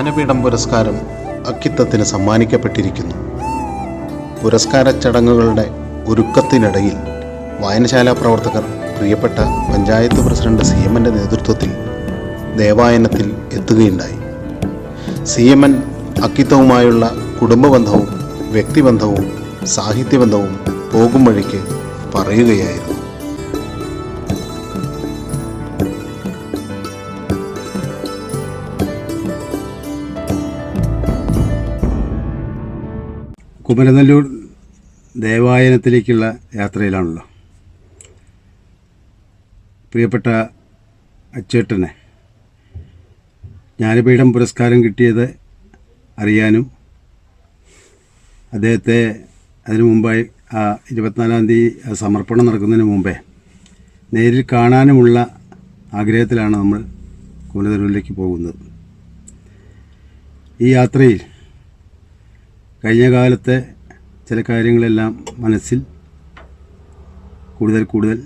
ജ്ഞാനപീഠം പുരസ്കാരം അക്കിത്തത്തിന് സമ്മാനിക്കപ്പെട്ടിരിക്കുന്നു. പുരസ്കാര ചടങ്ങുകളുടെ ഒരുക്കത്തിനിടയിൽ വായനശാല പ്രവർത്തകർ പ്രിയപ്പെട്ട പഞ്ചായത്ത് പ്രസിഡന്റ് CMൻ്റെ നേതൃത്വത്തിൽ ദേവായനത്തിൽ എത്തുകയുണ്ടായി. CMN അക്കിത്തവുമായുള്ള കുടുംബബന്ധവും വ്യക്തിബന്ധവും സാഹിത്യബന്ധവും പോകും വഴിക്ക് പറയുകയായിരുന്നു. കുമരനെല്ലൂർ ദേവായനത്തിലേക്കുള്ള യാത്രയിലാണല്ലോ. പ്രിയപ്പെട്ട അച്ചേട്ടനെ ജ്ഞാനപീഠം പുരസ്കാരം കിട്ടിയത് അറിയാനും അദ്ദേഹത്തെ അതിനു മുമ്പായി 24-ാം തീയതി സമർപ്പണം നടക്കുന്നതിന് മുമ്പേ നേരിൽ കാണാനുമുള്ള ആഗ്രഹത്തിലാണ് നമ്മൾ കുമരനെല്ലൂരിലേക്ക് പോകുന്നത്. ഈ യാത്രയിൽ കഴിഞ്ഞ കാലത്തെ ചില കാര്യങ്ങളെല്ലാം മനസ്സിൽ കൂടുതൽ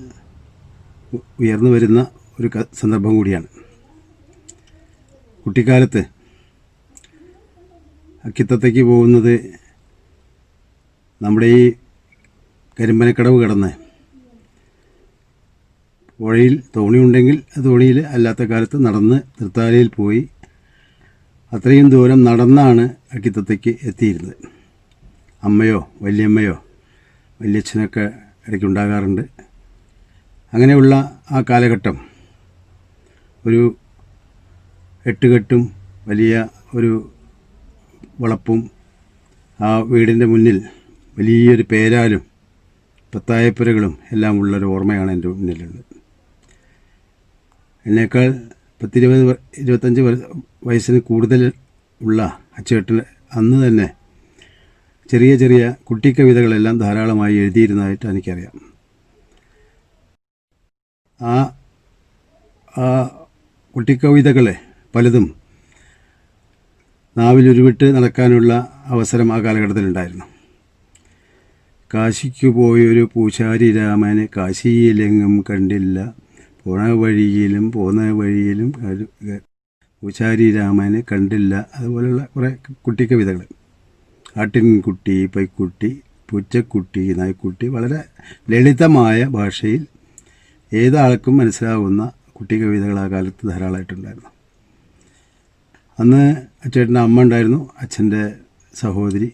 ഉയർന്നു വരുന്ന ഒരു സന്ദർഭം കൂടിയാണ്. കുട്ടിക്കാലത്ത് അക്കിത്തത്തേക്ക് പോകുന്നത് നമ്മുടെ ഈ കരിമ്പനക്കടവ് കടന്ന് പുഴയിൽ തോണിയുണ്ടെങ്കിൽ തോണിയിൽ അല്ലാത്ത കാലത്ത് നടന്ന് തൃത്താലയിൽ പോയി അത്രയും ദൂരം നടന്നാണ് അക്കിത്തത്തേക്ക് എത്തിയിരുന്നത്. അമ്മയോ വല്യമ്മയോ വല്യച്ഛനൊക്കെ ഇടയ്ക്കുണ്ടാകാറുണ്ട്. അങ്ങനെയുള്ള ആ കാലഘട്ടം ഒരു എട്ടുകെട്ടും വലിയ ഒരു വളപ്പും ആ വീടിൻ്റെ മുന്നിൽ വലിയൊരു പേരാലും പത്തായപ്പുരകളും എല്ലാം ഉള്ളൊരു ഓർമ്മയാണ് എൻ്റെ മുന്നിലുള്ളത്. എന്നേക്കാൾ 10-20-25 വയസ്സിന് കൂടുതൽ ഉള്ള അച്ചേട്ടന് അന്ന് തന്നെ ചെറിയ കുട്ടിക്കവിതകളെല്ലാം ധാരാളമായി എഴുതിയിരുന്നതായിട്ട് എനിക്കറിയാം. ആ കുട്ടിക്കവിതകളെ പലതും നാവിലുരുവിട്ട് നടക്കാനുള്ള അവസരം ആ കാലഘട്ടത്തിലുണ്ടായിരുന്നു. കാശിക്കു പോയൊരു പൂശാരി രാമനെ കാശിയിലെങ്ങും കണ്ടില്ല, പോണ വഴിയിലും പോന്ന വഴിയിലും പൂശാരി രാമനെ കണ്ടില്ല. അതുപോലെയുള്ള കുറേ കുട്ടിക്കവിതകൾ. ആട്ടിൻകുട്ടി, പൈക്കുട്ടി, പൂച്ചക്കുട്ടി, നായ്ക്കുട്ടി, വളരെ ലളിതമായ ഭാഷയിൽ ഏതാൾക്കും മനസ്സിലാവുന്ന കുട്ടിക്കവിതകൾ ആ കാലത്ത് ധാരാളമായിട്ടുണ്ടായിരുന്നു. അന്ന് അച്ചേട്ടൻ്റെ അമ്മ ഉണ്ടായിരുന്നു, അച്ഛൻ്റെ സഹോദരി.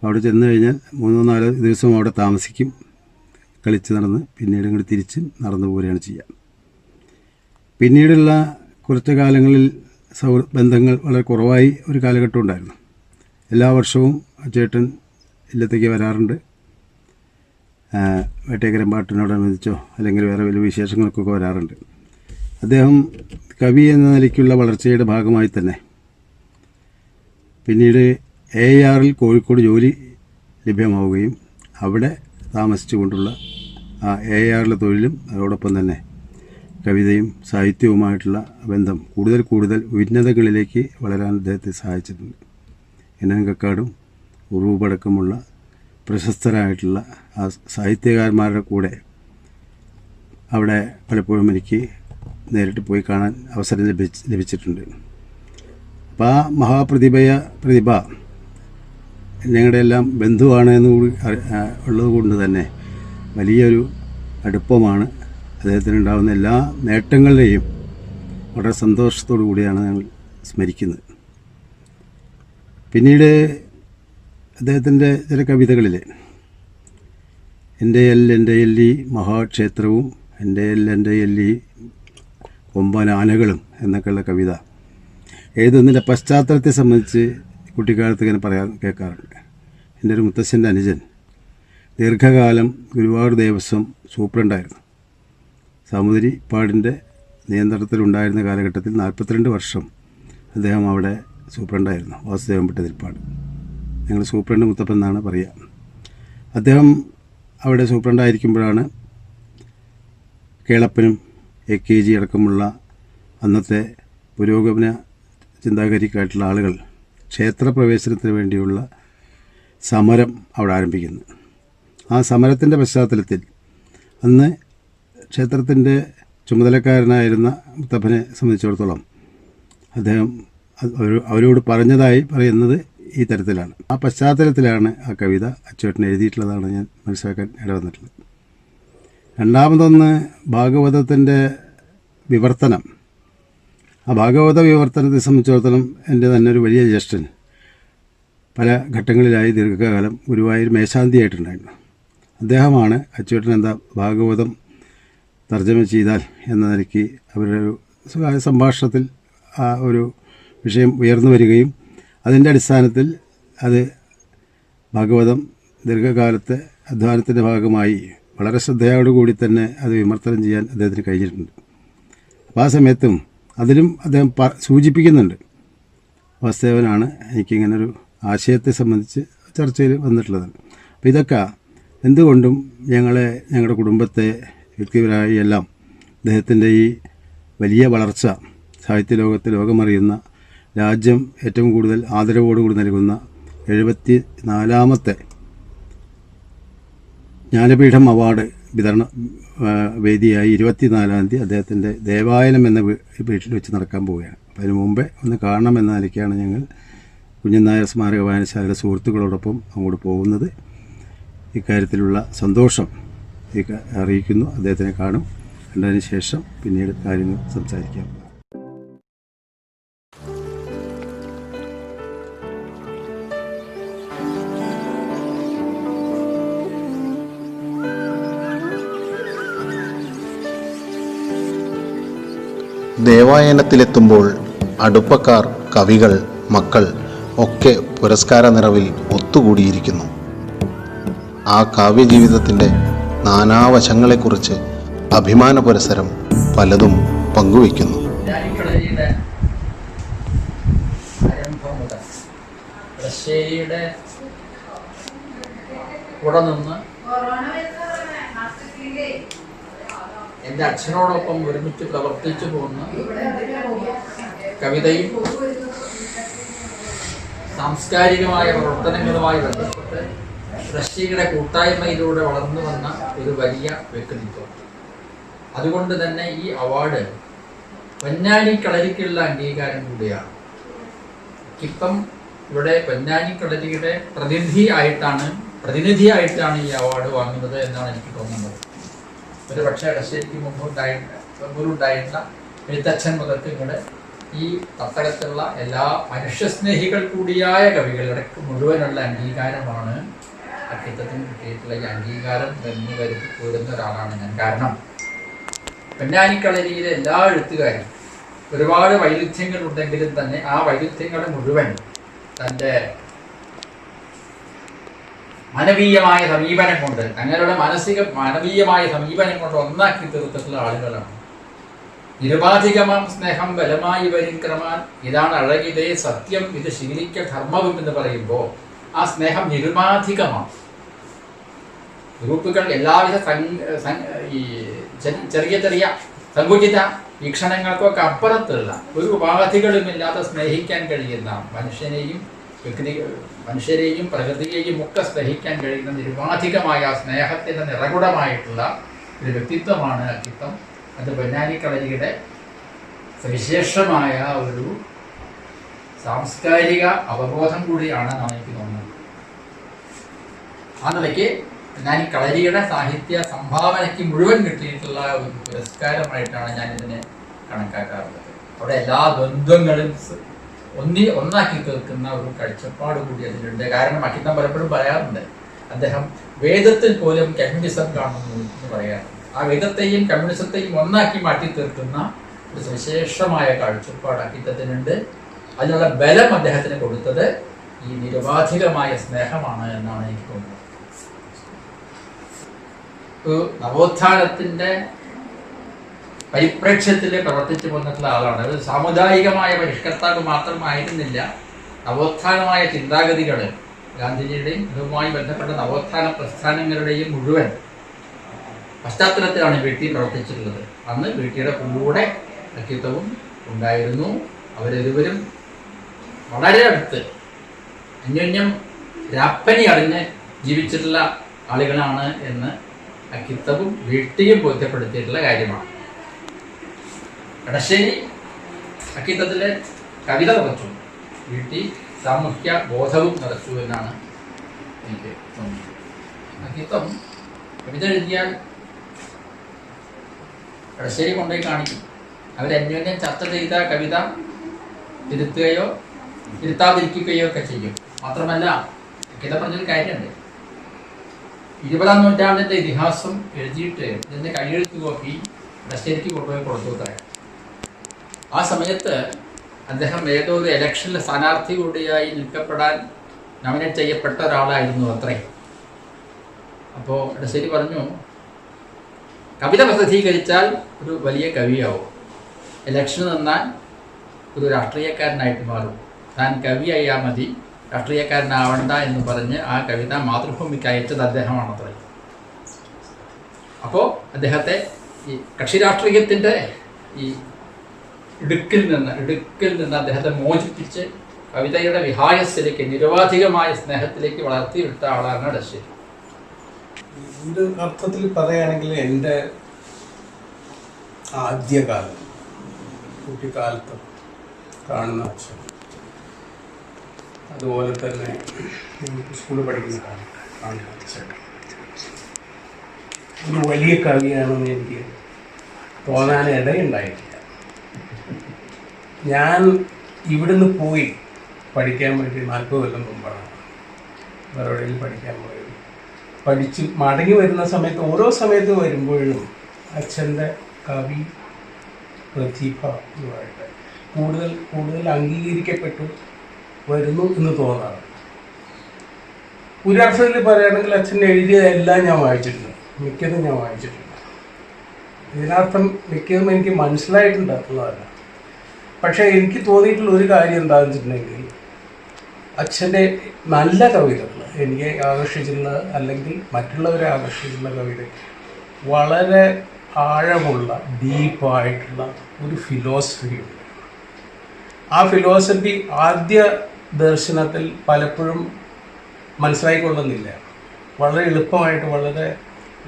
അവിടെ ചെന്ന് കഴിഞ്ഞാൽ 3-4 ദിവസം അവിടെ താമസിക്കും, കളിച്ച് നടന്ന് പിന്നീട് ഇങ്ങോട്ട് തിരിച്ച് നടന്നു പോരുകയാണ് ചെയ്യുക. പിന്നീടുള്ള കുറച്ച് കാലങ്ങളിൽ ബന്ധങ്ങൾ വളരെ കുറവായി ഒരു കാലഘട്ടം ഉണ്ടായിരുന്നു. എല്ലാ വർഷവും അച്ചേട്ടൻ ഇല്ലത്തേക്ക് വരാറുണ്ട്. വേട്ടേക്കരം പാട്ടിനോടനുബന്ധിച്ചോ അല്ലെങ്കിൽ വേറെ വലിയ വിശേഷങ്ങൾക്കൊക്കെ വരാറുണ്ട്. അദ്ദേഹം കവി എന്ന നിലയ്ക്കുള്ള വളർച്ചയുടെ ഭാഗമായി തന്നെ പിന്നീട് AARൽ കോഴിക്കോട് ജോലി ലഭ്യമാവുകയും അവിടെ താമസിച്ചുകൊണ്ടുള്ള ആ AARലെ തൊഴിലും അതോടൊപ്പം തന്നെ കവിതയും സാഹിത്യവുമായിട്ടുള്ള ബന്ധം കൂടുതൽ ഉന്നതങ്ങളിലേക്ക് വളരാൻ അദ്ദേഹത്തെ സഹായിച്ചിട്ടുണ്ട്. ഇനങ്കക്കാടും ഉറൂബടക്കമുള്ള പ്രശസ്തരായിട്ടുള്ള ആ സാഹിത്യകാരന്മാരുടെ കൂടെ അവിടെ പലപ്പോഴും എനിക്ക് നേരിട്ട് പോയി കാണാൻ അവസരം ലഭിച്ചിട്ടുണ്ട്. അപ്പോൾ ആ പ്രതിഭ ഞങ്ങളുടെ എല്ലാം ബന്ധുവാണ് എന്നുകൂടി ഉള്ളത് കൊണ്ട് തന്നെ വലിയൊരു അടുപ്പമാണ്. അദ്ദേഹത്തിനുണ്ടാകുന്ന എല്ലാ നേട്ടങ്ങളുടെയും വളരെ സന്തോഷത്തോടു കൂടിയാണ് ഞങ്ങൾ സ്മരിക്കുന്നത്. പിന്നീട് അദ്ദേഹത്തിൻ്റെ ചില കവിതകളിൽ എൻ്റെ എല്ലി മഹാക്ഷേത്രവും എൻ്റെ എല്ലി കൊമ്പനാനകളും എന്നൊക്കെയുള്ള കവിത എഴുതുന്നതിൻ്റെ പശ്ചാത്തലത്തെ സംബന്ധിച്ച് കുട്ടിക്കാലത്ത് ഇങ്ങനെ കേൾക്കാറുണ്ട്. എൻ്റെ ഒരു മുത്തശ്ശൻ്റെ അനുജൻ ദീർഘകാലം ഗുരുവായൂർ ദേവസ്വം സൂപ്രണ്ടായിരുന്നു. സാമൂതിരിപ്പാടിൻ്റെ നിയന്ത്രണത്തിലുണ്ടായിരുന്ന കാലഘട്ടത്തിൽ 42 വർഷം അദ്ദേഹം അവിടെ സൂപ്രണ്ടായിരുന്നു. വാസുദേവൻപിള്ള തിരുപ്പാട്, ഞങ്ങൾ സൂപ്രണ്ട് മുത്തപ്പൻ എന്നാണ് പറയുക. അദ്ദേഹം അവിടെ സൂപ്രണ്ടായിരിക്കുമ്പോഴാണ് കേളപ്പനും AKG അടക്കമുള്ള അന്നത്തെ പുരോഗമന ചിന്താഗതിക്കായിട്ടുള്ള ആളുകൾ ക്ഷേത്രപ്രവേശനത്തിന് വേണ്ടിയുള്ള സമരം അവിടെ ആരംഭിക്കുന്നു. ആ സമരത്തിൻ്റെ പശ്ചാത്തലത്തിൽ അന്ന് ക്ഷേത്രത്തിൻ്റെ ചുമതലക്കാരനായിരുന്ന മുത്തപ്പനെ സംബന്ധിച്ചിടത്തോളം അദ്ദേഹം അവരോട് പറഞ്ഞതായി പറയുന്നത് ഈ തരത്തിലാണ്. ആ പശ്ചാത്തലത്തിലാണ് ആ കവിത അച്ചുവേട്ടൻ എഴുതിയിട്ടുള്ളതാണ് ഞാൻ മനസ്സിലാക്കാൻ ഇടവന്നിട്ടുള്ളത്. രണ്ടാമതൊന്ന് ഭാഗവതത്തിൻ്റെ വിവർത്തനം. ആ ഭാഗവത വിവർത്തനത്തെ സംബന്ധിച്ചിടത്തോളം എൻ്റെ തന്നെ ഒരു വലിയ ജ്യേഷ്ഠൻ പല ഘട്ടങ്ങളിലായി ദീർഘകാലം ഗുരുവായൂർ മേശാന്തിയായിട്ടുണ്ടായിരുന്നു. അദ്ദേഹമാണ് അച്ചുവേട്ടൻ എന്താ ഭാഗവതം തർജ്ജമ ചെയ്താൽ എന്ന നിലയ്ക്ക് അവരുടെ ഒരു സംഭാഷണത്തിൽ ആ ഒരു വിഷയം ഉയർന്നു വരികയും അതിൻ്റെ അടിസ്ഥാനത്തിൽ അത് ഭാഗവതം ദീർഘകാലത്തെ അധ്വാനത്തിൻ്റെ ഭാഗമായി വളരെ ശ്രദ്ധയോടുകൂടി തന്നെ അത് വിമർശനം ചെയ്യാൻ അദ്ദേഹത്തിന് കഴിഞ്ഞിട്ടുണ്ട്. അപ്പോൾ ആ സമയത്തും അതിലും അദ്ദേഹം സൂചിപ്പിക്കുന്നുണ്ട്. വാസുദേവനാണ് എനിക്കിങ്ങനൊരു ആശയത്തെ സംബന്ധിച്ച് ചർച്ചയിൽ വന്നിട്ടുള്ളത്. അപ്പോൾ ഇതൊക്കെ എന്തുകൊണ്ടും ഞങ്ങളുടെ കുടുംബത്തെ വ്യക്തിപരമായി എല്ലാം അദ്ദേഹത്തിൻ്റെ ഈ വലിയ വളർച്ച, സാഹിത്യലോകത്ത് ലോകമറിയുന്ന, രാജ്യം ഏറ്റവും കൂടുതൽ ആദരവോടുകൂടി നൽകുന്ന 74ാമത്തെ ജ്ഞാനപീഠം അവാർഡ് വിതരണ വേദിയായി 24-ാം തീയതി അദ്ദേഹത്തിൻ്റെ ദേവായനം എന്ന വീട്ടിൽ വെച്ച് നടക്കാൻ പോവുകയാണ്. അപ്പോൾ അതിന് മുമ്പേ ഒന്ന് കാണണമെന്ന നിലയ്ക്കാണ് ഞങ്ങൾ കുഞ്ഞൻ നായർ സ്മാരക വായനശാലയുടെ സുഹൃത്തുക്കളോടൊപ്പം അങ്ങോട്ട് പോകുന്നത്. ഇക്കാര്യത്തിലുള്ള സന്തോഷം അറിയിക്കുന്നു. അദ്ദേഹത്തിനെ കാണും. കണ്ടതിന് ശേഷം പിന്നീട് കാര്യങ്ങൾ സംസാരിക്കാം. ദേവായനത്തിലെത്തുമ്പോൾ അടുപ്പക്കാർ, കവികൾ, മക്കൾ ഒക്കെ പുരസ്കാര നിറവിൽ ഒത്തുകൂടിയിരിക്കുന്നു. ആ കാവ്യജീവിതത്തിൻ്റെ നാനാവശങ്ങളെക്കുറിച്ച് അഭിമാന പുരസരം പലതും പങ്കുവയ്ക്കുന്നു. റഷ്യയുടെ കൂടെ നിന്ന് എൻ്റെ അച്ഛനോടൊപ്പം ഒരുമിച്ച് പ്രവർത്തിച്ചു പോകുന്ന കവിതയും സാംസ്കാരികമായ പ്രവർത്തനങ്ങളുമായി ബന്ധപ്പെട്ട് റഷ്യയുടെ കൂട്ടായ്മയിലൂടെ വളർന്നു വന്ന ഒരു വലിയ വ്യക്തിത്വം. അതുകൊണ്ട് തന്നെ ഈ അവാർഡ് പൊന്നാനി കളരിക്കുള്ള അംഗീകാരം കൂടിയാണ്. ഇപ്പം ഇവിടെ പൊന്നാനി കളരിയുടെ പ്രതിനിധിയായിട്ടാണ് ഈ അവാർഡ് വാങ്ങുന്നത് എന്നാണ് എനിക്ക് തോന്നുന്നത്. ഒരു പക്ഷേ റഷ്യയ്ക്ക് മുമ്പുണ്ടായിരുന്ന എഴുത്തച്ഛൻ മുതൽക്ക് ഇവിടെ ഈ അത്തരത്തിലുള്ള എല്ലാ മനുഷ്യസ്നേഹികൾ കൂടിയായ കവികളുടെ മുഴുവനുള്ള അംഗീകാരമാണ് അക്കിത്തത്തിന് കിട്ടിയിട്ടുള്ള ഈ അംഗീകാരം എന്ന് കരുതി പോരുന്ന ഒരാളാണ് ഞാൻ. കാരണം പൊന്നാനിക്കളരിയിലെ എല്ലാ എഴുത്തുകാരും ഒരുപാട് വൈരുദ്ധ്യങ്ങൾ ഉണ്ടെങ്കിലും തന്നെ ആ വൈരുദ്ധ്യങ്ങളെ മുഴുവൻ തൻ്റെ മാനവീയമായ സമീപനം കൊണ്ട്, അങ്ങനെയുള്ള മാനവീയമായ സമീപനം കൊണ്ട് ഒന്നാക്കി തീർത്തിട്ടുള്ള ആളുകളാണ്. നിരുപാധികമാം സ്നേഹം ബലമായി വരും ക്രമാൻ, ഇതാണ് അഴകിതേ സത്യം, ഇത് ശീലിക്ക ധർമ്മവും എന്ന് പറയുമ്പോൾ ആ സ്നേഹം നിരുപാധികമാണ്. ഗ്രൂപ്പുകൾ എല്ലാവിധ ചെറിയ ചെറിയ സങ്കുചിത വീക്ഷണങ്ങൾക്കൊക്കെ അപ്പുറത്തുള്ള ഒരു ഉപാധികളുമില്ലാതെ സ്നേഹിക്കാൻ കഴിയുന്ന മനുഷ്യരെയും പ്രകൃതിയെയും ഒക്കെ സ്നേഹിക്കാൻ കഴിയുന്ന നിരുപാധികമായ സ്നേഹത്തിൻ്റെ നിറകുടമായിട്ടുള്ള ഒരു വ്യക്തിത്വമാണ് അക്കിത്തം. അത് പൊന്നാനിക്കളരിയുടെ സവിശേഷമായ ഒരു സാംസ്കാരിക അവബോധം കൂടിയാണെന്നാണ് എനിക്ക് തോന്നുന്നത്. ആ നിലയ്ക്ക് പൊന്നാനിക്കളരിയുടെ സാഹിത്യ സംഭാവനയ്ക്ക് മുഴുവൻ കിട്ടിയിട്ടുള്ള ഒരു പുരസ്കാരമായിട്ടാണ് ഞാനിതിനെ കണക്കാക്കാറുള്ളത്. അവിടെ എല്ലാ ദ്വന്ദ്ങ്ങളും ഒന്നാക്കി തീർക്കുന്ന ഒരു കാഴ്ചപ്പാട് കൂടി അതിലുണ്ട്. കാരണം അക്കിത്തം പലപ്പോഴും പറയാറുണ്ട്, അദ്ദേഹം വേദത്തിൽ പോലും കമ്മ്യൂണിസം കാണുന്നു എന്ന് പറയാറുണ്ട്. ആ വേദത്തെയും കമ്മ്യൂണിസത്തെയും ഒന്നാക്കി മാറ്റി തീർക്കുന്ന ഒരു സവിശേഷമായ കാഴ്ചപ്പാട് അക്കിത്തത്തിനുണ്ട്. അതിനുള്ള ബലം അദ്ദേഹത്തിന് കൊടുത്തത് ഈ നിരുപാധികമായ സ്നേഹമാണ് എന്നാണ് എനിക്ക് തോന്നുന്നത്. നവോത്ഥാനത്തിൻ്റെ പരിപ്രേക്ഷ്യത്തിൽ പ്രവർത്തിച്ചു വന്നിട്ടുള്ള ആളാണ്. അത് സാമുദായികമായ പരിഷ്കർത്താവ് മാത്രമായിരുന്നില്ല. നവോത്ഥാനമായ ചിന്താഗതികൾ, ഗാന്ധിജിയുടെയും ഇതുമായി ബന്ധപ്പെട്ട നവോത്ഥാന പ്രസ്ഥാനങ്ങളുടെയും മുഴുവൻ പശ്ചാത്തലത്തിലാണ് വീട്ടി പ്രവർത്തിച്ചിട്ടുള്ളത്. അന്ന് വീട്ടിയുടെ കൂടെ അക്കിത്തവും ഉണ്ടായിരുന്നു. അവരിരുവരും വളരെ അടുത്ത് അന്യോന്യം രാപ്പനി അറിഞ്ഞ് ജീവിച്ചിട്ടുള്ള ആളുകളാണ് എന്ന് അക്കിത്തവും വീട്ടിയും ബോധ്യപ്പെടുത്തിയിട്ടുള്ള കാര്യമാണ്. എടശ്ശേരി അക്കിത്തത്തിലെ കവിത നിറച്ചു, വീട്ടിൽ സാമൂഹ്യ ബോധവും നിറച്ചു എന്നാണ് എനിക്ക് തോന്നുന്നത്. അക്കിത്തം കവിത എഴുതിയാൽ എടശ്ശേരി കൊണ്ടുപോയി കാണിക്കും. അവരന്യോന്യം ചർച്ച ചെയ്ത കവിത തിരുത്തുകയോ തിരുത്താതിരിക്കുകയോ ഒക്കെ ചെയ്യും. മാത്രമല്ല, കവിത പറഞ്ഞൊരു കാര്യമുണ്ട്, 20-ാം നൂറ്റാണ്ടിൻ്റെ ഇതിഹാസം എഴുതിയിട്ട് ഇതിൻ്റെ കൈയെഴുത്ത് കോപ്പി എടശ്ശേരിക്ക് കൊണ്ടുപോയി കൊടുത്തു അത്ര. ആ സമയത്ത് അദ്ദേഹം ഏതോ ഒരു ഇലക്ഷനിൽ സ്ഥാനാർത്ഥി കൂടിയായി നിൽക്കപ്പെടാൻ നോമിനേറ്റ് ചെയ്യപ്പെട്ട ഒരാളായിരുന്നു അത്രേ. അപ്പോൾ എടശ്ശേരി പറഞ്ഞു, കവിത പ്രസിദ്ധീകരിച്ചാൽ ഒരു വലിയ കവിയാവും, ഇലക്ഷന് നിന്നാൽ ഒരു രാഷ്ട്രീയക്കാരനായിട്ട് മാറും, താൻ കവിയായാൽ മതി, രാഷ്ട്രീയക്കാരനാവണ്ട എന്ന് പറഞ്ഞ് ആ കവിത മാതൃഭൂമിക്ക് അയച്ചത് അദ്ദേഹമാണത്രേ. അപ്പോൾ അദ്ദേഹത്തെ ഈ കക്ഷി രാഷ്ട്രീയത്തിൻ്റെ ഈ ഇടുക്കിൽ നിന്ന് അദ്ദേഹത്തെ മോചിപ്പിച്ച് കവിതയുടെ വിഹായസിലേക്ക്, നിരവധികമായ സ്നേഹത്തിലേക്ക് വളർത്തിവിട്ട ആളാണ് എടശ്ശേരി. ഒരു അർത്ഥത്തിൽ പറയുകയാണെങ്കിൽ എൻ്റെ ആദ്യകാലം, കുട്ടിക്കാലത്ത് കാണുന്ന അച്ഛൻ, അതുപോലെ തന്നെ സ്കൂളിൽ പഠിക്കുന്ന കാലത്ത് കാണുന്ന അച്ഛൻ ഒരു വലിയ കവിയാണെന്ന് എനിക്ക് തോന്നാൻ ഇടയുണ്ടായിട്ടില്ല. ഞാൻ ഇവിടുന്ന് പോയി പഠിക്കാൻ വേണ്ടി 40 കൊല്ലം മുമ്പാണ് വേറെ പഠിക്കാൻ പോയത്. പഠിച്ച് മടങ്ങി വരുന്ന സമയത്ത്, ഓരോ സമയത്ത് വരുമ്പോഴും അച്ഛൻ്റെ കവി പ്രതിഭ ഇതുമായിട്ട് കൂടുതൽ കൂടുതൽ അംഗീകരിക്കപ്പെട്ടു വരുന്നു എന്ന് തോന്നാറ്. ഒരർത്ഥത്തിൽ പറയുകയാണെങ്കിൽ അച്ഛൻ എഴുതിയതെല്ലാം ഞാൻ വായിച്ചിട്ടുണ്ട്, മിക്കതും ഞാൻ വായിച്ചിട്ടുണ്ട്. ഇതിനർത്ഥം മിക്കതും എനിക്ക് മനസ്സിലായിട്ടുണ്ട് എന്നുള്ളതല്ല. പക്ഷേ എനിക്ക് തോന്നിയിട്ടുള്ള ഒരു കാര്യം എന്താണെന്ന് വെച്ചിട്ടുണ്ടെങ്കിൽ, അച്ഛൻ്റെ നല്ല കവിതകൾ എനിക്ക് ആകർഷിച്ചിട്ടുള്ള, അല്ലെങ്കിൽ മറ്റുള്ളവരെ ആകർഷിച്ചിട്ടുള്ള കവിത വളരെ ആഴമുള്ള ഡീപ്പായിട്ടുള്ള ഒരു ഫിലോസഫിയുണ്ട്. ആ ഫിലോസഫി ആദ്യ ദർശനത്തിൽ പലപ്പോഴും മനസ്സിലായിക്കൊള്ളുന്നില്ല. വളരെ എളുപ്പമായിട്ട്, വളരെ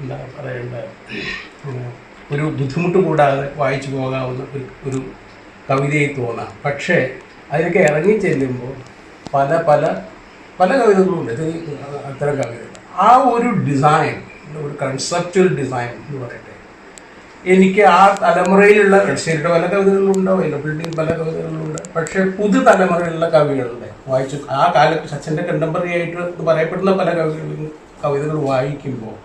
എന്താ പറയേണ്ട, ഒരു ബുദ്ധിമുട്ട് കൂടാതെ വായിച്ചു പോകാവുന്ന ഒരു കവിതയായി തോന്നാം. പക്ഷേ അതിനൊക്കെ ഇറങ്ങി ചെല്ലുമ്പോൾ പല പല പല കവിതകളുണ്ട്. ഇത് അത്തരം കവിതകൾ, ആ ഒരു ഡിസൈൻ, ഒരു കൺസെപ്ച്വൽ ഡിസൈൻ എന്ന് പറയട്ടെ, എനിക്ക് ആ തലമുറയിലുള്ള എടശ്ശേരിയുടെ പല കവിതകളുണ്ടോ, വൈലോപ്പിള്ളിയുടെ പല കവിതകളുണ്ട്. പക്ഷേ പുതുതലമുറയിലുള്ള കവികളുടെ വായിച്ചു, ആ കാലത്ത് അച്ഛൻ്റെ കണ്ടംപററി ആയിട്ട് പറയപ്പെടുന്ന പല കവിതകൾ വായിക്കുമ്പോൾ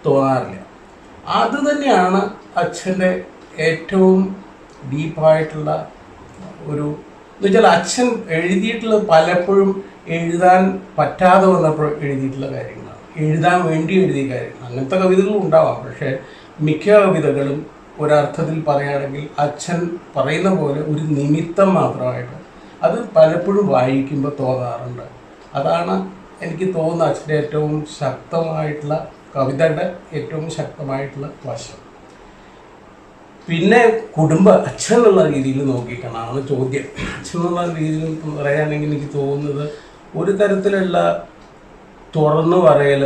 തോന്നാറില്ല. അത് തന്നെയാണ് അച്ഛൻ്റെ ഏറ്റവും ഡീപ്പായിട്ടുള്ള ഒരു, എന്ന് വെച്ചാൽ അച്ഛൻ എഴുതിയിട്ടുള്ള പലപ്പോഴും എഴുതാൻ പറ്റാതെ വന്നപ്പോൾ എഴുതിയിട്ടുള്ള കാര്യങ്ങളാണ്, എഴുതാൻ വേണ്ടി എഴുതിയ കാര്യങ്ങൾ. അങ്ങനത്തെ കവിതകളും ഉണ്ടാവാം, പക്ഷേ മിക്ക കവിതകളും ഒരർത്ഥത്തിൽ പറയുകയാണെങ്കിൽ അച്ഛൻ പറയുന്ന പോലെ ഒരു നിമിത്തം മാത്രമായിട്ട് അത് പലപ്പോഴും വായിക്കുമ്പോൾ തോന്നാറുണ്ട്. അതാണ് എനിക്ക് തോന്നുന്ന അച്ഛൻ്റെ ഏറ്റവും ശക്തമായിട്ടുള്ള, കവിതയുടെ ഏറ്റവും ശക്തമായിട്ടുള്ള വശം. പിന്നെ അച്ഛൻ എന്നുള്ള രീതിയിൽ നോക്കിയിട്ടാണ് ചോദ്യം. അച്ഛൻ എന്നുള്ള രീതിയിൽ പറയുകയാണെങ്കിൽ എനിക്ക് തോന്നുന്നത് ഒരു തരത്തിലുള്ള തുറന്നു പറയൽ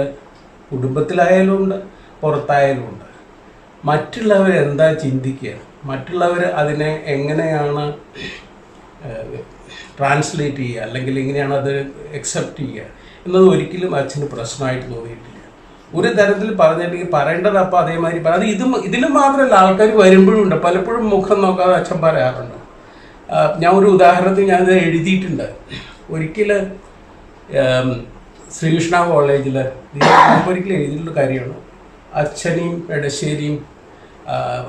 കുടുംബത്തിലായാലും ഉണ്ട്, പുറത്തായാലും ഉണ്ട്. മറ്റുള്ളവരെന്താ ചിന്തിക്കുക, മറ്റുള്ളവർ അതിനെ എങ്ങനെയാണ് ട്രാൻസ്ലേറ്റ് ചെയ്യുക, അല്ലെങ്കിൽ എങ്ങനെയാണ് അത് അക്സെപ്റ്റ് ചെയ്യുക എന്നത് ഒരിക്കലും അച്ഛന് പ്രശ്നമായിട്ട് തോന്നിയിട്ടില്ല. ഒരു തരത്തിൽ പറഞ്ഞിട്ടുണ്ടെങ്കിൽ പറയേണ്ടത് അപ്പോൾ അതേമാതിരി അത് ഇതിലും മാത്രമല്ല, ആൾക്കാർ വരുമ്പോഴും ഉണ്ട്, പലപ്പോഴും മുഖം നോക്കാതെ അച്ഛൻ പറയാറുണ്ട്. ഞാൻ ഒരു ഉദാഹരണത്തിന് ഞാനിത് എഴുതിയിട്ടുണ്ട്. ഒരിക്കൽ ശ്രീകൃഷ്ണ കോളേജിൽ ഒരിക്കലും എഴുതിയിട്ടുള്ള കാര്യമാണ്. അച്ഛനെയും എടശ്ശേരിയും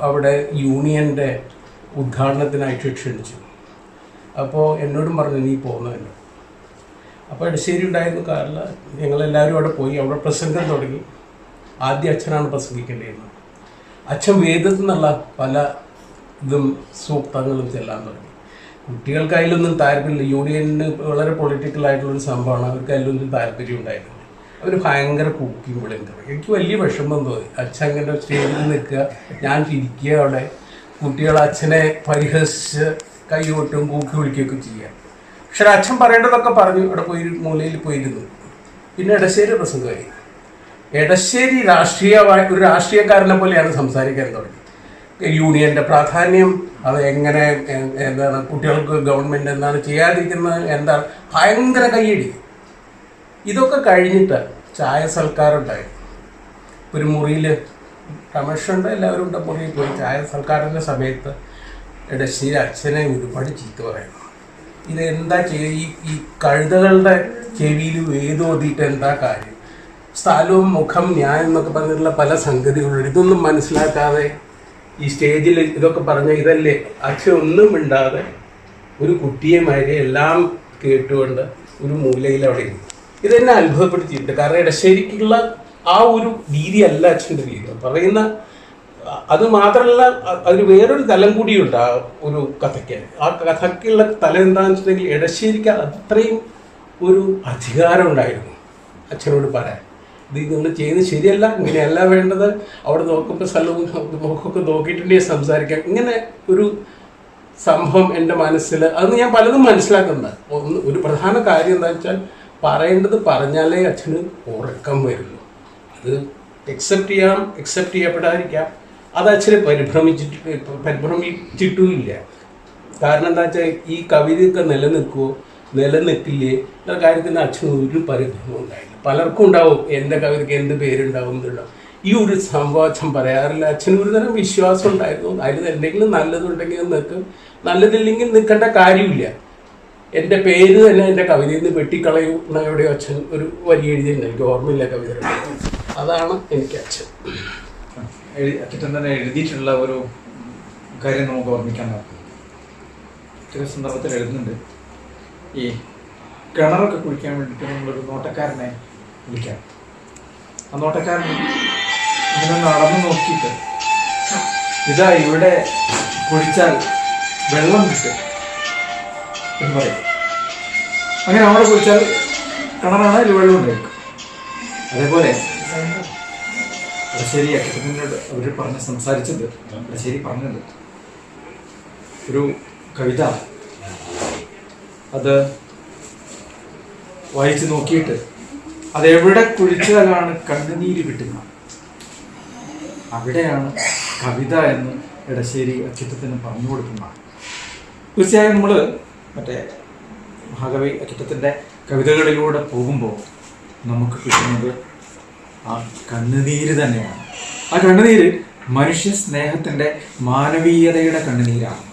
അവിടെ യൂണിയൻ്റെ ഉദ്ഘാടനത്തിനായിട്ട് ക്ഷണിച്ചു. അപ്പോൾ എന്നോടും പറഞ്ഞു നീ പോകുന്നതല്ലോ. അപ്പോൾ എടശ്ശേരി ഉണ്ടായിരുന്ന കാറിൽ ഞങ്ങളെല്ലാവരും അവിടെ പോയി. അവിടെ പ്രസംഗം തുടങ്ങി. ആദ്യം അച്ഛനാണ് പ്രസംഗിക്കേണ്ടിയിരുന്നത്. അച്ഛൻ വേദത്തിൽ നിന്നുള്ള പല ഇതും സൂക്തങ്ങളും ചെല്ലാൻ തുടങ്ങി. കുട്ടികൾക്ക് അതിലൊന്നും താല്പര്യമില്ല. യൂണിയനിന് വളരെ പൊളിറ്റിക്കലായിട്ടുള്ളൊരു സംഭവമാണ്. അവർക്ക് അതിലൊന്നും താല്പര്യം ഉണ്ടായിരുന്നു. അവർ ഭയങ്കര കുക്കിയും വിളിയും തുടങ്ങി. എനിക്ക് വലിയ വിഷമം തോന്നി. അച്ഛൻ അങ്ങനെ സ്റ്റേജിൽ നിൽക്കുക, ഞാൻ ഇരിക്കുക, അവിടെ കുട്ടികൾ അച്ഛനെ പരിഹസിച്ച് കൈ കൊട്ടും കൂക്കി വിളിക്കുകയൊക്കെ ചെയ്യുക. പക്ഷേ അച്ഛൻ പറയേണ്ടതൊക്കെ പറഞ്ഞു. അവിടെ പോയി മൂലയിൽ പോയിരുന്നു. പിന്നെ എടശ്ശേരി പ്രസംഗമായി. എടശ്ശേരി ഒരു രാഷ്ട്രീയക്കാരനെ പോലെയാണ് സംസാരിക്കാൻ തുടങ്ങി. യൂണിയൻ്റെ പ്രാധാന്യം, അത് എങ്ങനെ എന്താണ് കുട്ടികൾക്ക് ഗവൺമെൻറ് എന്താണ് ചെയ്യാതിരിക്കുന്നത്, എന്താണ് ഭയങ്കര കയ്യടി. ഇതൊക്കെ കഴിഞ്ഞിട്ട് ചായ സൽക്കാരമുണ്ടായി. ഒരു മുറിയിൽ രമേശുണ്ട്, എല്ലാവരും ഉണ്ട്, മുറിയിൽ പോയി ചായ സൽക്കാരത്തിൻ്റെ സമയത്ത് ഇടശ്ശേരി അച്ഛനെ ഒരുപാട് ചീത്ത പറയുന്നു. ഇതെന്താ ചെയ്യുക, ഈ കഴുതകളുടെ ചെവിയിൽ വേദോതിയിട്ട് എന്താ കാര്യം, സ്ഥലവും മുഖം ന്യായം എന്നൊക്കെ പറഞ്ഞിട്ടുള്ള പല സംഗതികളുണ്ട്. ഇതൊന്നും മനസ്സിലാക്കാതെ ഈ സ്റ്റേജിൽ ഇതൊക്കെ പറഞ്ഞ ഇതല്ലേ, അച്ഛൻ ഒന്നും മിണ്ടാതെ ഒരു കുട്ടിയെ മാതിരി എല്ലാം കേട്ടുകൊണ്ട് ഒരു മൂലയിൽ അവിടെ ഇരുന്നു. ഇതെന്നെ അത്ഭുതപ്പെടുത്തിയിട്ടുണ്ട്. കാരണം ഇടശ്ശേരിക്കുള്ള ആ ഒരു രീതിയല്ല അച്ഛൻ്റെ രീതി പറയുന്ന. അത് മാത്രമല്ല, അതിന് വേറൊരു തലം കൂടിയുണ്ട് ആ ഒരു കഥയ്ക്ക്. ആ കഥയ്ക്കുള്ള തലം എന്താണെന്ന് വെച്ചിട്ടുണ്ടെങ്കിൽ ഇടശ്ശേരിക്ക് അത്രയും ഒരു അധികാരം ഉണ്ടായിരുന്നു അച്ഛനോട് പറയാൻ. ഇത് നിങ്ങൾ ചെയ്യുന്നത് ശരിയല്ല, ഇങ്ങനെയല്ല വേണ്ടത്, അവിടെ നോക്കുമ്പോൾ സ്ഥലവും മുഖമൊക്കെ നോക്കിയിട്ടുണ്ടെങ്കിൽ സംസാരിക്കാം. ഇങ്ങനെ ഒരു സംഭവം എൻ്റെ മനസ്സിൽ, അന്ന് ഞാൻ പലതും മനസ്സിലാക്കുന്നത്. ഒരു പ്രധാന കാര്യം എന്താ വെച്ചാൽ, പറയേണ്ടത് പറഞ്ഞാലേ അച്ഛന് ഉറക്കം വരുള്ളൂ. അത് എക്സെപ്റ്റ് ചെയ്യാം, എക്സെപ്റ്റ് ചെയ്യപ്പെടാതിരിക്കാം. അത് അച്ഛനെ പരിഭ്രമിച്ചിട്ടുമില്ല. കാരണം എന്താ വെച്ചാൽ ഈ കവിതയൊക്കെ നിലനിൽക്കില്ലേ എന്ന കാര്യത്തിന് അച്ഛന് ഒരു പരിഭ്രമം ഉണ്ടായില്ല. പലർക്കും ഉണ്ടാവും എൻ്റെ കവിതയ്ക്ക് എന്ത് പേരുണ്ടാവും എന്നുണ്ടാവും. ഈ ഒരു സംഭവം അച്ഛൻ പറയാറില്ല. അച്ഛന് ഒരു തരം വിശ്വാസം ഉണ്ടായിരുന്നു. അതിൽ എന്തെങ്കിലും നല്ലതുണ്ടെങ്കിൽ നിൽക്കും, നല്ലതില്ലെങ്കിൽ നിൽക്കേണ്ട കാര്യമില്ല. എൻ്റെ പേര് തന്നെ എൻ്റെ കവിതയിൽ നിന്ന് വെട്ടിക്കളയൂ എന്ന എവിടെയോ അച്ഛൻ ഒരു വരി എഴുതിയിട്ടുണ്ട്, എനിക്ക് ഓർമ്മയില്ല കവിത. അതാണ് എനിക്ക് അച്ഛൻ. അച്ഛൻ തന്നെ എഴുതിയിട്ടുള്ള ഒരു കാര്യം നമുക്ക് ഓർമ്മിക്കാൻ നോക്കും. ചില സന്ദർഭത്തിൽ എഴുതുന്നുണ്ട്, ഈ കിണറൊക്കെ കുഴിക്കാൻ വേണ്ടിയിട്ട് നമ്മളൊരു നോട്ടക്കാരനെ വിളിക്കാം. ആ നോട്ടക്കാരൻ ഇങ്ങനെ നടന്നു നോക്കിയിട്ട് ഇതാ ഇവിടെ കുഴിച്ചാൽ വെള്ളം കിട്ടും എന്ന് പറയും. അങ്ങനെ അവിടെ കുഴിച്ചാൽ കിണറാണ്, അതിൽ വെള്ളം ഉണ്ടായിരിക്കും. അതേപോലെ ശരി അക്കിത്തനോട് അവർ സംസാരിച്ചത്, ശരി പറഞ്ഞത് ഒരു കവിത അത് വായിച്ചു നോക്കിയിട്ട് അതെവിടെ കുഴിച്ചാലാണ് കണ്ണുനീര് കിട്ടുക, അവിടെയാണ് കവിത എന്ന് ഇടശ്ശേരി അക്കിത്തത്തിന് പറഞ്ഞു കൊടുക്കുന്നതാണ്. തീർച്ചയായും നമ്മൾ മറ്റേ മഹാകവി അക്കിത്തത്തിൻ്റെ കവിതകളിലൂടെ പോകുമ്പോൾ നമുക്ക് കിട്ടുന്നത് ആ കണ്ണുനീര് തന്നെയാണ്. ആ കണ്ണുനീര് മനുഷ്യ സ്നേഹത്തിൻ്റെ മാനവീയതയുടെ കണ്ണുനീരാണ്.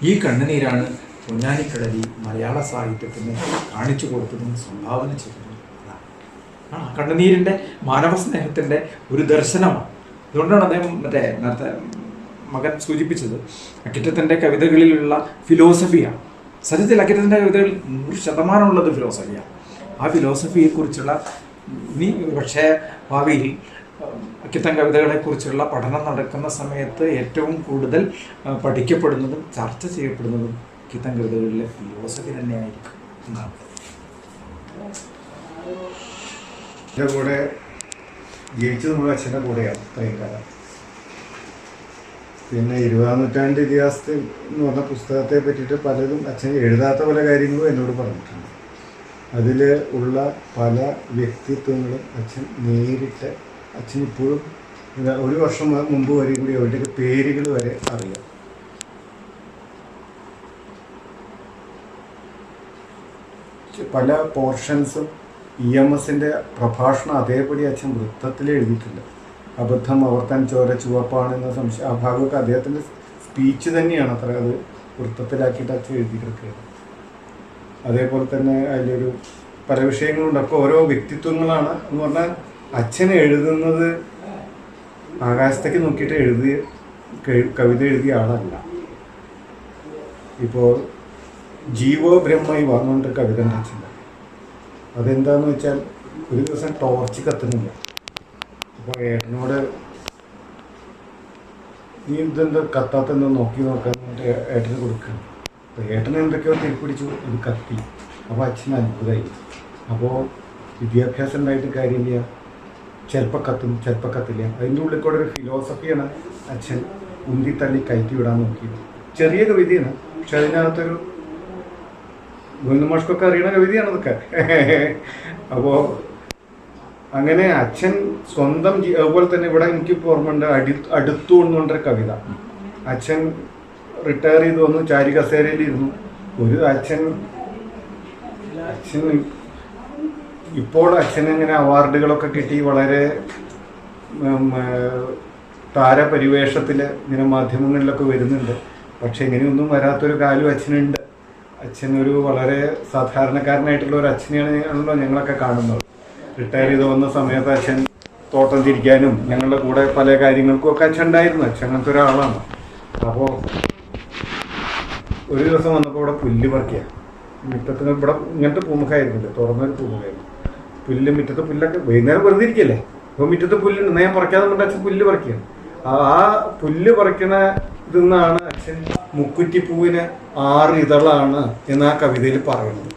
ഈ കണ്ണുനീരാണ് പൊന്നാനിക്കടലി മലയാള സാഹിത്യത്തിന് കാണിച്ചു കൊടുത്തതും സംഭാവന ചെയ്തതും. ആ കണ്ണുനീരിൻ്റെ മാനവ സ്നേഹത്തിൻ്റെ ഒരു ദർശനമാണ്. അതുകൊണ്ടാണ് അദ്ദേഹം നേരത്തെ മകൻ സൂചിപ്പിച്ചത് അക്കിത്തത്തിൻ്റെ കവിതകളിലുള്ള ഫിലോസഫിയാണ്. സത്യത്തിൽ അക്കിത്തത്തിൻ്റെ കവിതകൾ 100% ഉള്ളത് ഫിലോസഫിയാണ്. ആ ഫിലോസഫിയെക്കുറിച്ചുള്ള ഇനി പക്ഷേ ഭാവിയിൽ അക്കിത്തം കവിതകളെക്കുറിച്ചുള്ള പഠനം നടക്കുന്ന സമയത്ത് ഏറ്റവും കൂടുതൽ പഠിക്കപ്പെടുന്നതും ചർച്ച ചെയ്യപ്പെടുന്നതും അക്കിത്തം കവിതകളിലെ ഫിലോസഫി തന്നെയായിരിക്കും എന്നാണ്. എൻ്റെ കൂടെ ജയിച്ചത് മുഴുവൻ അച്ഛൻ്റെ കൂടെയാണ് ഇത്രയും കാലം. പിന്നെ 20-ാം നൂറ്റാണ്ട് ഇതിഹാസത്തിൽ എന്ന് പറഞ്ഞ പുസ്തകത്തെ പറ്റിയിട്ട് പലതും അച്ഛൻ എഴുതാത്ത പല കാര്യങ്ങളും എന്നോട് പറഞ്ഞിട്ടുണ്ട്. അതിൽ ഉള്ള പല വ്യക്തിത്വങ്ങളും അച്ഛൻ നേരിട്ട്, അച്ഛൻ ഇപ്പോഴും 1 വർഷം മുമ്പ് വരെ കൂടി അവരുടെയൊക്കെ പേരുകൾ വരെ അറിയാം. പല പോർഷൻസും EMSൻ്റെ പ്രഭാഷണം അതേപടി അച്ഛൻ വൃത്തത്തിൽ എഴുതിയിട്ടുണ്ട്. അബദ്ധം അവർത്താൻ ചോര ചുവപ്പാണെന്ന സംശയം, ആ ഭാഗമൊക്കെ അദ്ദേഹത്തിൻ്റെ സ്പീച്ച് തന്നെയാണ് അത്ര, അത് വൃത്തത്തിലാക്കിയിട്ട് അച്ഛൻ എഴുതി കിടക്കുകയാണ്. അതേപോലെ തന്നെ അതിലൊരു പല വിഷയങ്ങളുണ്ട്. അപ്പോൾ ഓരോ വ്യക്തിത്വങ്ങളാണ് എന്ന് പറഞ്ഞാൽ അച്ഛൻ എഴുതുന്നത് ആകാശത്തേക്ക് നോക്കിയിട്ട് കവിത എഴുതിയ ആളല്ല. ഇപ്പോൾ ജീവോ ബ്രഹ്മയി വന്നുകൊണ്ട് കവിത അച്ഛൻ്റെ അതെന്താന്ന് വെച്ചാൽ ഒരു ദിവസം ടോർച്ച് കത്തുന്നില്ല. അപ്പോൾ ഏട്ടനോട് നീ ഇതെന്താ കത്താത്തെന്ന് നോക്കാൻ വേണ്ടിയിട്ട് ഏട്ടന് കൊടുക്കണം. അപ്പോൾ ഏട്ടനെ എന്തൊക്കെയോ തിരിപ്പിടിച്ചു, ഇത് കത്തി. അപ്പോൾ അച്ഛന് അത്ഭുതമായി. അപ്പോൾ വിദ്യാഭ്യാസം ഉണ്ടായിട്ട് കാര്യമില്ല, ചിലപ്പോൾ കത്തും ചിലപ്പോൾ കത്തില്ല. അതിൻ്റെ ഉള്ളിൽ കൂടെ ഒരു ഫിലോസഫിയാണ് അച്ഛൻ ഉന്തിത്തള്ളി കയറ്റി വിടാൻ നോക്കിയത്. ചെറിയ കവിതയാണ്, പക്ഷെ അതിനകത്തൊരു ഗോവിന്ദമാഷ്കൊക്കെ അറിയണ കവിതയാണ് അതൊക്കെ. അപ്പോൾ അങ്ങനെ അച്ഛൻ സ്വന്തം അതുപോലെ തന്നെ ഇവിടെ എനിക്ക് ഓർമ്മയുണ്ട് അടുത്തു എന്നുകൊണ്ടൊരു കവിത. അച്ഛൻ റിട്ടയർ ചെയ്ത് വന്നു, ചാരി കസേരയിലിരുന്നു. ഒരു അച്ഛൻ ഇപ്പോൾ അച്ഛനിങ്ങനെ അവാർഡുകളൊക്കെ കിട്ടി വളരെ താരപരിവേഷത്തിൽ ഇങ്ങനെ മാധ്യമങ്ങളിലൊക്കെ വരുന്നുണ്ട്. പക്ഷെ ഇങ്ങനെയൊന്നും വരാത്തൊരു കാലം അച്ഛനുണ്ട്. അച്ഛനൊരു വളരെ സാധാരണക്കാരനായിട്ടുള്ള ഒരു അച്ഛനെയാണല്ലോ ഞങ്ങളൊക്കെ കാണുന്നത്. റിട്ടയർ ചെയ്ത് വന്ന സമയത്ത് അച്ഛൻ തോട്ടം തിരിക്കാനും ഞങ്ങളുടെ കൂടെ പല കാര്യങ്ങൾക്കും ഒക്കെ അച്ഛൻ ഉണ്ടായിരുന്നു. അച്ഛൻ അങ്ങനത്തെ ഒരാളാണ്. അപ്പോൾ ഒരു ദിവസം വന്നപ്പോൾ ഇവിടെ പുല്ല് പറിക്കുക, മുറ്റത്തിന് ഇവിടെ ഇങ്ങനത്തെ പൂമുഖമായിരുന്നില്ല, തുറന്നൊരു പൂമുഖമായിരുന്നു. മുറ്റത്ത് പുല്ലൊക്കെ വൈകുന്നേരം വെറുതെ ഇരിക്കല്ലേ, അപ്പോൾ മുറ്റത്ത് പുല്ലുണ്ട്, ഞാൻ പറിക്കാതെ കൊണ്ട് അച്ഛൻ പുല്ല് പറിക്കുകയാണ്. ആ പുല്ല് പറിക്കണ ഇതെന്നാണ് അച്ഛൻ മുക്കുറ്റിപ്പൂവിന് 6 ഇതളാണ് എന്ന് ആ കവിതയിൽ പറയുന്നത്.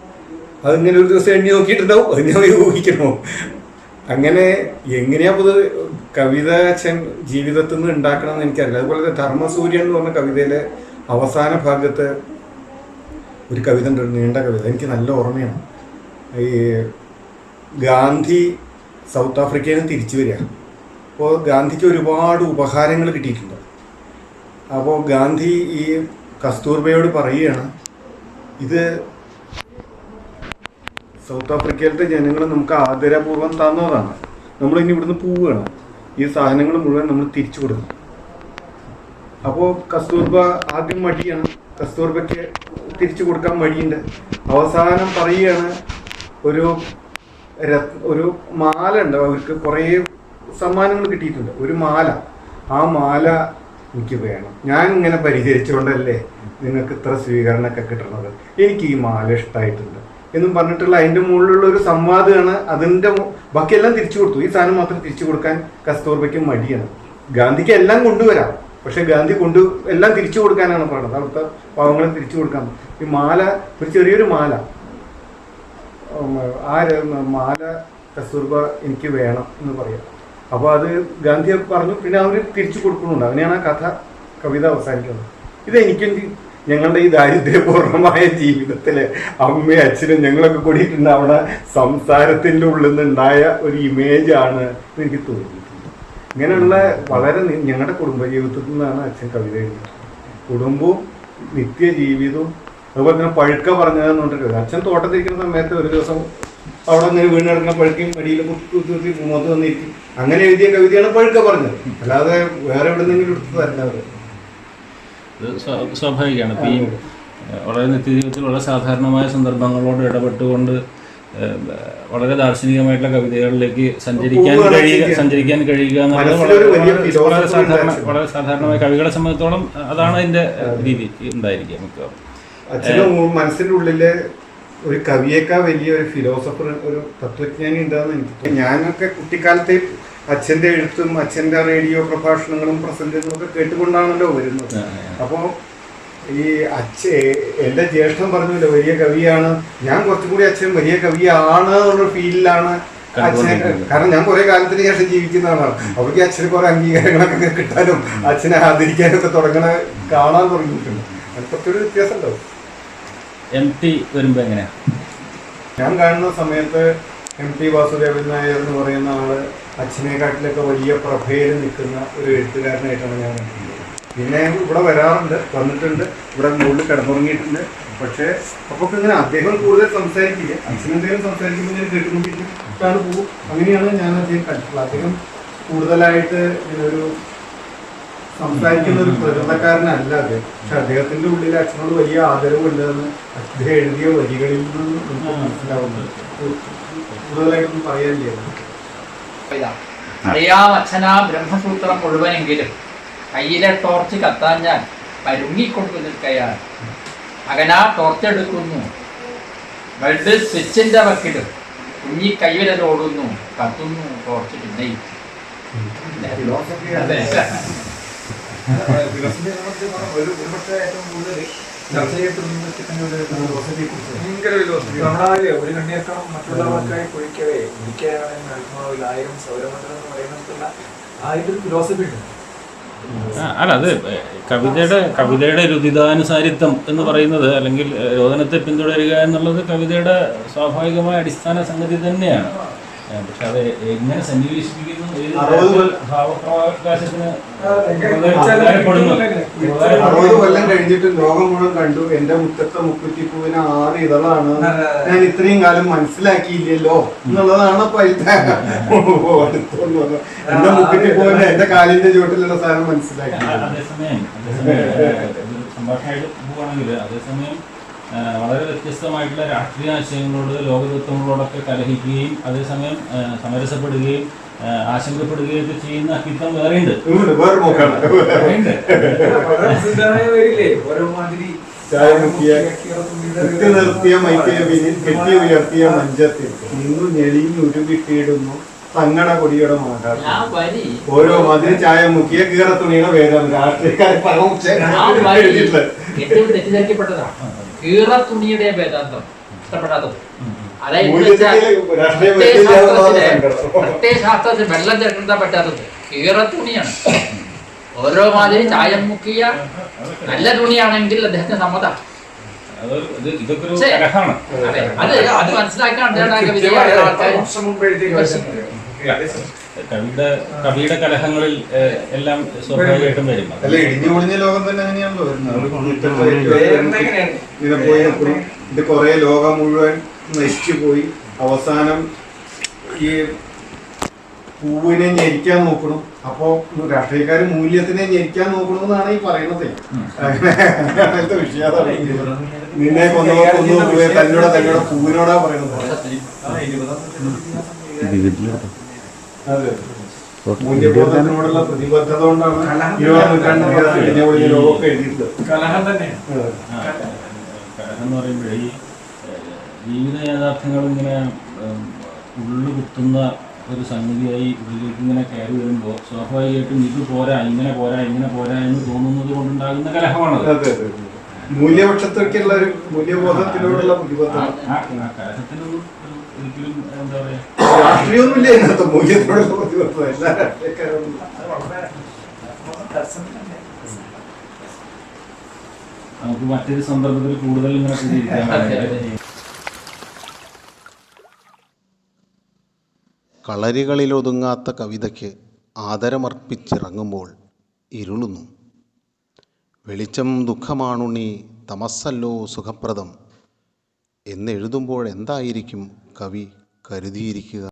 അതിങ്ങനെ ഒരു ദിവസം എണ്ണി നോക്കിയിട്ടുണ്ടാവും, അത് ഞാൻ ഊഹിക്കണോ? അങ്ങനെ എങ്ങനെയാ കവിത അച്ഛൻ ജീവിതത്തിൽ നിന്ന് ഉണ്ടാക്കണമെന്ന് എനിക്കറിയില്ല. അതുപോലെ ധർമ്മസൂര്യൻ എന്ന് പറഞ്ഞ കവിതയിലെ അവസാന ഭാഗത്ത് ഒരു കവിത ഉണ്ട്, നീണ്ട കവിത, എനിക്ക് നല്ല ഓർമ്മയാണ്. ഈ ഗാന്ധി സൗത്ത് ആഫ്രിക്കയിൽ നിന്ന് തിരിച്ചു വരിക. അപ്പോൾ ഗാന്ധിക്ക് ഒരുപാട് ഉപഹാരങ്ങൾ കിട്ടിയിട്ടുണ്ട്. അപ്പോൾ ഗാന്ധി ഈ കസ്തൂർബയോട് പറയുകയാണ്, ഇത് സൗത്ത് ആഫ്രിക്കയിലത്തെ ജനങ്ങൾ നമുക്ക് ആദരപൂർവ്വം തന്നതാണ്, നമ്മളിനി ഇവിടുന്ന് പോവുകയാണ്, ഈ സാധനങ്ങൾ മുഴുവൻ നമ്മൾ തിരിച്ചു കൊടുക്കണം. അപ്പോൾ കസ്തൂർബ ആദ്യം മടിയാണ്, കസ്തൂർബയ്ക്ക് തിരിച്ചു കൊടുക്കാൻ മടിയുണ്ട്. അവസാനം പറയുകയാണ്, ഒരു മാല ഉണ്ട്, അവർക്ക് കുറേ സമ്മാനങ്ങൾ കിട്ടിയിട്ടുണ്ട്, ഒരു മാല, ആ മാല എനിക്ക് വേണം, ഞാൻ ഇങ്ങനെ പരിചരിച്ചുകൊണ്ടല്ലേ നിങ്ങൾക്ക് ഇത്ര സ്വീകരണമൊക്കെ കിട്ടുന്നത്, എനിക്ക് ഈ മാല ഇഷ്ടമായിട്ടുണ്ട് എന്നും പറഞ്ഞിട്ടുള്ള അതിൻ്റെ മുകളിലുള്ള ഒരു സംവാദമാണ്. അതിൻ്റെ ബാക്കിയെല്ലാം തിരിച്ചു കൊടുത്തു, ഈ സാധനം മാത്രം തിരിച്ചു കൊടുക്കാൻ കസ്തൂർബയ്ക്ക് മടിയാണ്. ഗാന്ധിക്ക് എല്ലാം കൊണ്ടുവരാം, പക്ഷെ ഗാന്ധി എല്ലാം തിരിച്ചു കൊടുക്കാനാണ് പറയുന്നത്, അവിടുത്തെ പാവങ്ങളെ തിരിച്ചു കൊടുക്കാൻ. ഈ മാല, ഒരു ചെറിയൊരു മാല, ആ മാല കസ്തൂർബ എനിക്ക് വേണം എന്ന് പറയാം. അപ്പോൾ അത് ഗാന്ധി പറഞ്ഞു, പിന്നെ അവർ തിരിച്ചു കൊടുക്കുന്നുണ്ട്. അങ്ങനെയാണ് ആ കവിത അവസാനിക്കുന്നത്. ഇതെനിക്കും ഞങ്ങളുടെ ഈ ദാരിദ്ര്യപൂർണമായ ജീവിതത്തിലെ അമ്മയും അച്ഛനും ഞങ്ങളൊക്കെ കൂടിയിട്ടുണ്ട് അവിടെ സംസാരത്തിൻ്റെ ഉള്ളിൽ നിന്നുണ്ടായ ഒരു ഇമേജാണ് എനിക്ക് തോന്നിയിട്ടുണ്ട്. ഇങ്ങനെയുള്ള വളരെ ഞങ്ങളുടെ കുടുംബജീവിതത്തിൽ നിന്നാണ് അച്ഛൻ കവിത എഴുതിയത്. കുടുംബവും നിത്യജീവിതവും അതുപോലെ തന്നെ പഴുക്ക പറഞ്ഞതെന്ന് പറഞ്ഞിട്ട് അച്ഛൻ തോട്ടത്തിരിക്കുന്ന സമയത്ത് ഒരു ദിവസം അവിടെ അങ്ങനെ വീണ് കിടക്കുന്ന പഴുക്കയും മടിയിൽ കുത്തി മുഖത്ത് വന്നിരിക്കും. അങ്ങനെ എഴുതിയ കവിതയാണ് പഴുക്ക പറഞ്ഞത്, അല്ലാതെ വേറെ എവിടെ നിന്നെങ്കിലും എടുത്തു തരുന്നവർ. സ്വാഭാവികമാണ്. ഇപ്പം ഈ വളരെ നിത്യജീവിതത്തിൽ വളരെ സാധാരണമായ സന്ദർഭങ്ങളോട് ഇടപെട്ടുകൊണ്ട് വളരെ ദാർശനികമായിട്ടുള്ള കവിതകളിലേക്ക് സഞ്ചരിക്കാൻ കഴിയുക എന്നുള്ളത് വളരെ സാധാരണമായ കവികളെ സംബന്ധിച്ചോളം അതാണ് അതിൻ്റെ രീതി ഉണ്ടായിരിക്കുക. മിക്കവാറും അച്ഛനും മനസ്സിൻ്റെ ഉള്ളില് ഒരു കവിയേക്കാൾ വലിയ ഒരു ഫിലോസഫർ, ഒരു തത്വജ്ഞാനി ഉണ്ടാകുന്ന എനിക്ക്. ഞാനൊക്കെ കുട്ടിക്കാലത്തെ അച്ഛൻ്റെ എഴുത്തും അച്ഛൻ്റെ റേഡിയോ പ്രഭാഷണങ്ങളും പ്രസംഗങ്ങളും ഒക്കെ കേട്ടുകൊണ്ടാണല്ലോ വരുന്നത്. അപ്പോൾ ഈ എൻ്റെ ജ്യേഷ്ഠൻ പറഞ്ഞല്ലോ വലിയ കവിയാണ്, ഞാൻ കുറച്ചുകൂടി അച്ഛൻ വലിയ കവിയാണ് എന്നുള്ള ഫീലിലാണ് അച്ഛനെ. കാരണം ഞാൻ കുറെ കാലത്തിന് ശേഷം ജീവിക്കുന്നതാണ്. അവർക്ക് അച്ഛന് കുറെ അംഗീകാരങ്ങളൊക്കെ കിട്ടാനും അച്ഛനെ ആദരിക്കാനും ഒക്കെ കാണാൻ തുടങ്ങിയിട്ടുണ്ട്. അത് കുറച്ചൊരു വ്യത്യാസം ഉണ്ടാവും. MT വരുമ്പോൾ എങ്ങനെയാ? ഞാൻ കാണുന്ന സമയത്ത് MT വാസുദേവൻ നായർ എന്ന് പറയുന്ന ആള് അച്ഛനെക്കാട്ടിലൊക്കെ വലിയ പ്രഭയിൽ നിൽക്കുന്ന ഒരു എഴുത്തുകാരനായിട്ടാണ് ഞാൻ കണ്ടിട്ടുള്ളത്. പിന്നെ ഇവിടെ വന്നിട്ടുണ്ട്, ഇവിടെ മുകളിൽ കിടന്നുറങ്ങിയിട്ടുണ്ട്. പക്ഷേ അപ്പോൾ ഇങ്ങനെ അദ്ദേഹം കൂടുതൽ സംസാരിക്കില്ല, അച്ഛനെന്തെങ്കിലും സംസാരിക്കുമ്പോൾ ഞാൻ കേട്ടുകൊണ്ടിരിക്കാണ് പോകും. അങ്ങനെയാണ് ഞാൻ അദ്ദേഹം കണ്ടിട്ടുള്ളത്. അദ്ദേഹം കൂടുതലായിട്ട് ഇങ്ങനൊരു സംസാരിക്കുന്ന ഒരു പ്രകൃതക്കാരനല്ല അദ്ദേഹം. പക്ഷെ അദ്ദേഹത്തിന്റെ ഉള്ളിൽ അച്ഛനോട് വലിയ ആദരവുണ്ടെന്ന് അദ്ദേഹം എഴുതിയ വരികളിൽ നിന്ന് നമുക്ക് മനസ്സിലാവുന്നത്. കൂടുതലായിട്ടൊന്നും പറയാൻ ചെയ്യുന്നത് അറിയാം അച്ഛനാ ബ്രഹ്മസൂത്രം മുഴുവനെങ്കിലും കയ്യിലെ ടോർച്ച് കത്താഞ്ഞാൽ പരുങ്ങിക്കൊണ്ടു നിൽക്കയാൽ മകനാ ടോർച്ചെടുക്കുന്നു, ബൾബ് സ്വിച്ചിന്റെ വക്കിലും കുഞ്ഞി കൈവിരലോടുന്നു, കത്തുന്നു ടോർച്ച് പിന്നെയും. ഒരു കണ്ണിയേക്കാൾ മറ്റുള്ളവർക്കായി കുഴിക്കവേ ഇരിക്കാനാണ് ആത്മാവിൽ 1000 സൗരമണ്ഡലം എന്ന് പറയുന്നിടത്തുള്ള ആ ഒരു ഫിലോസഫി ഉണ്ട്. അല്ല, അത് കവിതയുടെ രുദിതാനുസാരിത്വം എന്ന് പറയുന്നത്, അല്ലെങ്കിൽ രോദനത്തെ പിന്തുടരുക എന്നുള്ളത് കവിതയുടെ സ്വാഭാവികമായ അടിസ്ഥാന സംഗതി തന്നെയാണ്. പക്ഷെ അത് എങ്ങനെ സന്നിവേശിപ്പിക്കുന്നു ഏത് 60 ഭാവപ്രകാശത്തിന് 60 കൊല്ലം കഴിഞ്ഞിട്ട് ലോകം മുഴുവൻ കണ്ടു എന്റെ മുറ്റത്തെ മുക്കുറ്റിപ്പൂവിന് 6 ഇതളാണ് ഞാൻ ഇത്രയും കാലം മനസ്സിലാക്കിയില്ലല്ലോ എന്നുള്ളതാണ് അപ്പൊ എന്റെ മുക്കുറ്റിപ്പൂവിന് എന്റെ കാലിന്റെ ചുവട്ടിലുള്ള സാധനം മനസ്സിലാക്കി. അതേസമയം സംഭാഷണമായിട്ട് പോവുകയാണെങ്കിൽ അതേസമയം വളരെ വ്യത്യസ്തമായിട്ടുള്ള രാഷ്ട്രീയ ആശയങ്ങളോട് ലോകതത്വങ്ങളോടൊക്കെ കലഹിക്കുകയും അതേസമയം സമരസപ്പെടുകയും ആശങ്കപ്പെടുകയും ഒക്കെ ചെയ്യുന്ന അക്കിത്തം വേറെയുണ്ട്. വേറെ നോക്കാണ് കുത്തി നിർത്തിയ മൈക്കേവിനിൽ കെട്ടി ഉയർത്തിയ മഞ്ചത്തിൽ നിന്നു ഞെളിഞ്ഞു ഉരുവിട്ടിയിടുന്നു തങ്ങട കൊടിയുടെ മാകാം ഓരോ മതിൽ ചായ മുക്കിയ കീറ തുണിയുടെ പേരാണ് രാഷ്ട്രീയക്കാരെ തെറ്റിദ്ധരിക്കപ്പെട്ടതാണ് കീറ തുണിയുടെ വേദാന്തം ഇഷ്ടപ്പെടാത്തത്. അതായത് ശാസ്ത്രത്തിൽ വെള്ളം ചേർക്കാൻ പറ്റാത്തത് കീറ തുണിയാണ്. ഓരോ മാതിരി ചായം മുക്കിയ നല്ല തുണിയാണെങ്കിൽ അദ്ദേഹത്തിന് സമ്മതം. അത് മനസ്സിലാക്കാൻ കവിയുടെ കലഹങ്ങളിൽ എല്ലാം സ്വാഭാവികമായിട്ടും വരും. അല്ല ഇടിഞ്ഞു പൊളിഞ്ഞ ലോകം തന്നെ അങ്ങനെയാണല്ലോ വരുന്നത്. ഇത് കുറെ ലോകം മുഴുവൻ നശിച്ചു പോയി. അവസാനം ഈ പൂവിനെ ഞെരിക്കാൻ നോക്കണം. അപ്പോ രാഷ്ട്രീയക്കാര് മൂല്യത്തിനെ ഞെരിക്കാൻ നോക്കണമെന്നാണ് ഈ പറയണത്. അങ്ങനത്തെ വിഷയം നിന്നെ കൊന്നോ തന്നോട് പൂവിനോടാ പറയണത്. അതെ, മൂല്യബോധത്തിനോടുള്ള പ്രതിബദ്ധത കൊണ്ടാണ് 20 നൂറ്റാണ്ട് ലോകമൊക്കെ എഴുതിയിട്ടുള്ളത്. കലഹം തന്നെ കലഹം എന്ന് പറയുമ്പോഴേ ഈ ജീവിത യാഥാർത്ഥ്യങ്ങൾ ഇങ്ങനെ ഉള്ളു കുത്തുന്ന ഒരു സംഗതിയായി ഉള്ളിലേക്ക് ഇങ്ങനെ കയറി വരുമ്പോൾ സ്വാഭാവികമായിട്ടും ഇത് പോരാ ഇങ്ങനെ പോരാ ഇങ്ങനെ പോരാ എന്ന് തോന്നുന്നത് കൊണ്ടുണ്ടാകുന്ന കലഹമാണത്. മൂല്യപക്ഷത്തൊക്കെയുള്ള ഒരു മൂല്യബോധത്തിനോടുള്ള പ്രതിബദ്ധത. കലഹത്തിനൊന്നും ഒരിക്കലും എന്താ പറയാ രാഷ്ട്രീയമൊന്നുമില്ല ഇന്നത്തെ മൂല്യത്തോടുള്ള പ്രതിബദ്ധത. എല്ലാ രാഷ്ട്രീയക്കാരും നമുക്ക് മറ്റൊരു സന്ദർഭത്തിൽ കൂടുതൽ ഇങ്ങനെ കൂടിയിരിക്കാൻ. കളരികളിലൊതുങ്ങാത്ത കവിതയ്ക്ക് ആദരമർപ്പിച്ചിറങ്ങുമ്പോൾ ഇരുളുന്നു. വെളിച്ചം ദുഃഖമാണുണ്ണി തമസ്സല്ലോ സുഖപ്രദം എന്നെഴുതുമ്പോഴെന്തായിരിക്കും കവി കരുതിയിരിക്കുക?